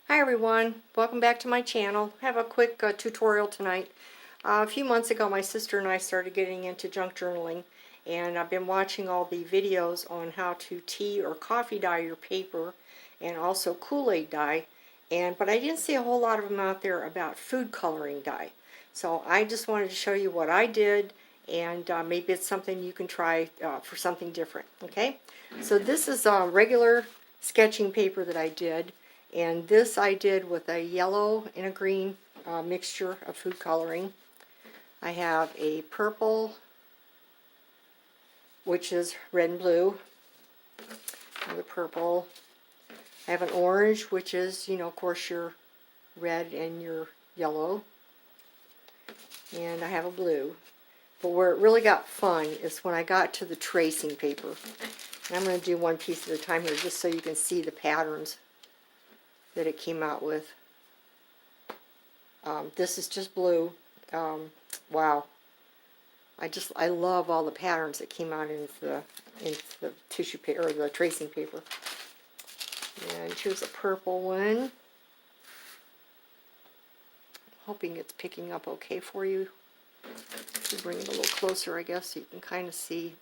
Hi everyone, welcome back to my channel. I have a quick tutorial tonight. A few months ago my sister and I started getting into junk journaling, and I've been watching all the videos on how to tea or coffee dye your paper and also Kool-Aid dye, but I didn't see a whole lot of them out there about food coloring dye. So I just wanted to show you what I did, and maybe it's something you can try for something different. Okay, so this is regular sketching paper that I did. And this I did with a yellow and a green mixture of food coloring. I have a purple, which is red and blue. Another purple. I have an orange, which is, of course, your red and your yellow. And I have a blue. But where it really got fun is when I got to the tracing paper. And I'm going to do one piece at a time here just so you can see the patterns that it came out with. This is just blue. Wow. I love all the patterns that came out into the tissue paper, or the tracing paper. And here's a purple one. Hoping it's picking up okay for you. Bring it a little closer, I guess, so you can kind of see.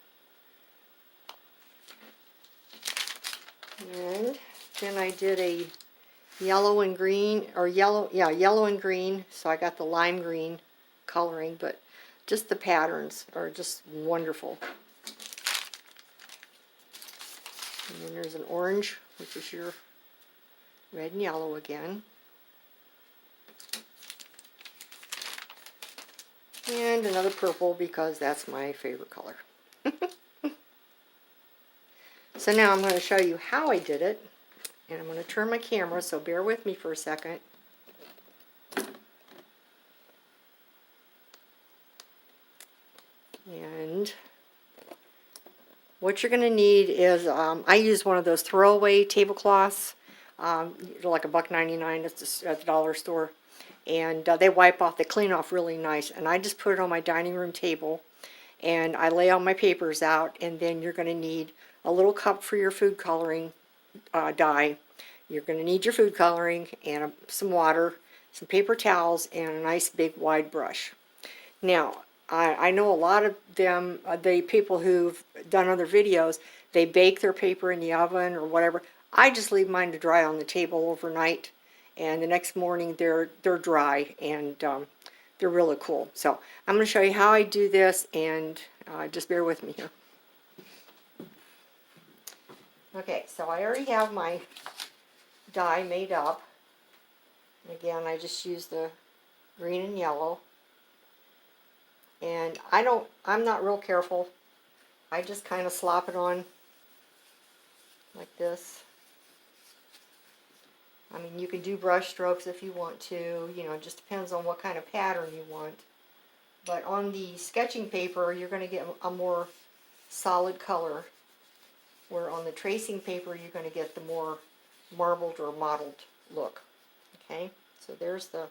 And then I did a yellow and green, or yellow and green, so I got the lime green coloring, but just the patterns are just wonderful. And then there's an orange, which is your red and yellow again. And another purple, because that's my favorite color. So now I'm going to show you how I did it. And I'm going to turn my camera, so bear with me for a second. And what you're going to need is, I use one of those throwaway tablecloths, like $1.99 at the dollar store. And they wipe off, they clean off really nice. And I just put it on my dining room table, and I lay all my papers out. And then you're going to need a little cup for your food coloring dye. You're going to need your food coloring and some water, some paper towels, and a nice big wide brush. Now, I know a lot of them, the people who've done other videos, they bake their paper in the oven or whatever. I just leave mine to dry on the table overnight, and the next morning they're dry, and they're really cool. So I'm going to show you how I do this, and just bear with me here. Okay, so I already have my dye made up. Again, I just use the green and yellow. And I'm not real careful. I just kind of slop it on like this. I mean, you can do brush strokes if you want to, it just depends on what kind of pattern you want. But on the sketching paper, you're going to get a more solid color, where on the tracing paper, you're going to get the more marbled or mottled look. Okay, so there's the,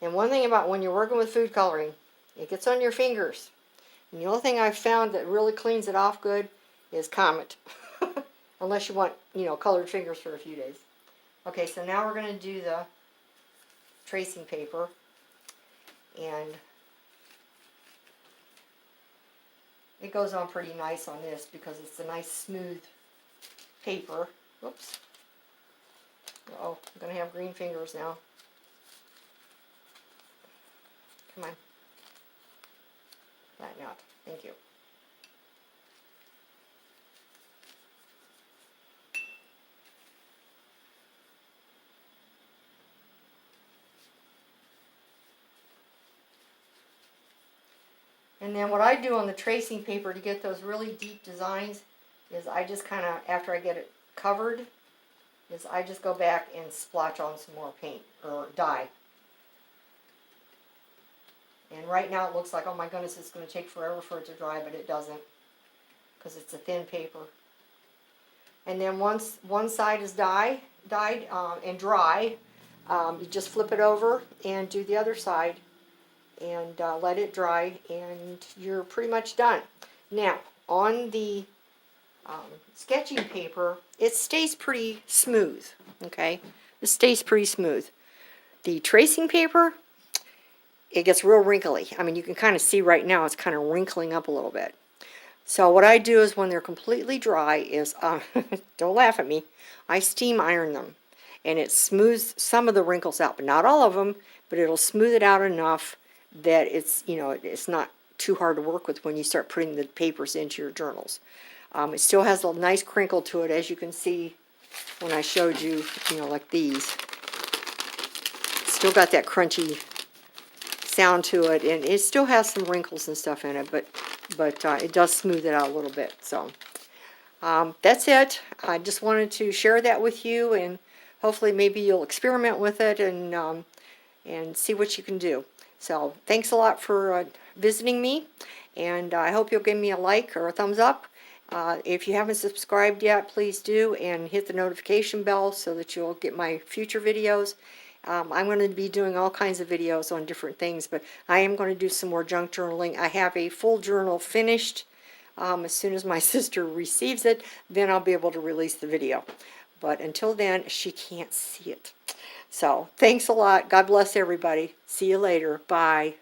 and one thing about when you're working with food coloring, it gets on your fingers. And the only thing I've found that really cleans it off good is Comet. Unless you want, colored fingers for a few days. Okay, so now we're going to do the tracing paper. And it goes on pretty nice on this because it's a nice smooth paper. Whoops. Uh-oh, I'm going to have green fingers now. Come on. Flatten out. Thank you. And then what I do on the tracing paper to get those really deep designs is I just kind of, after I get it covered, is I just go back and splotch on some more paint or dye. And right now it looks like, oh my goodness, it's going to take forever for it to dry, but it doesn't, because it's a thin paper. And then once one side is dyed and dry, you just flip it over and do the other side and let it dry, and you're pretty much done. Now, on the sketching paper, it stays pretty smooth, okay? It stays pretty smooth. The tracing paper, it gets real wrinkly. I mean, you can kind of see right now it's kind of wrinkling up a little bit. So what I do is when they're completely dry is, don't laugh at me, I steam iron them. And it smooths some of the wrinkles out, but not all of them, but it'll smooth it out enough that it's, it's not too hard to work with when you start putting the papers into your journals. It still has a nice crinkle to it, as you can see when I showed you, like these. Still got that crunchy sound to it, and it still has some wrinkles and stuff in it, but it does smooth it out a little bit. So that's it. I just wanted to share that with you, and hopefully maybe you'll experiment with it and see what you can do. So thanks a lot for visiting me, and I hope you'll give me a like or a thumbs up. If you haven't subscribed yet, please do, and hit the notification bell so that you'll get my future videos. I'm going to be doing all kinds of videos on different things, but I am going to do some more junk journaling. I have a full journal finished. As soon as my sister receives it, then I'll be able to release the video. But until then, she can't see it. So thanks a lot. God bless everybody. See you later. Bye.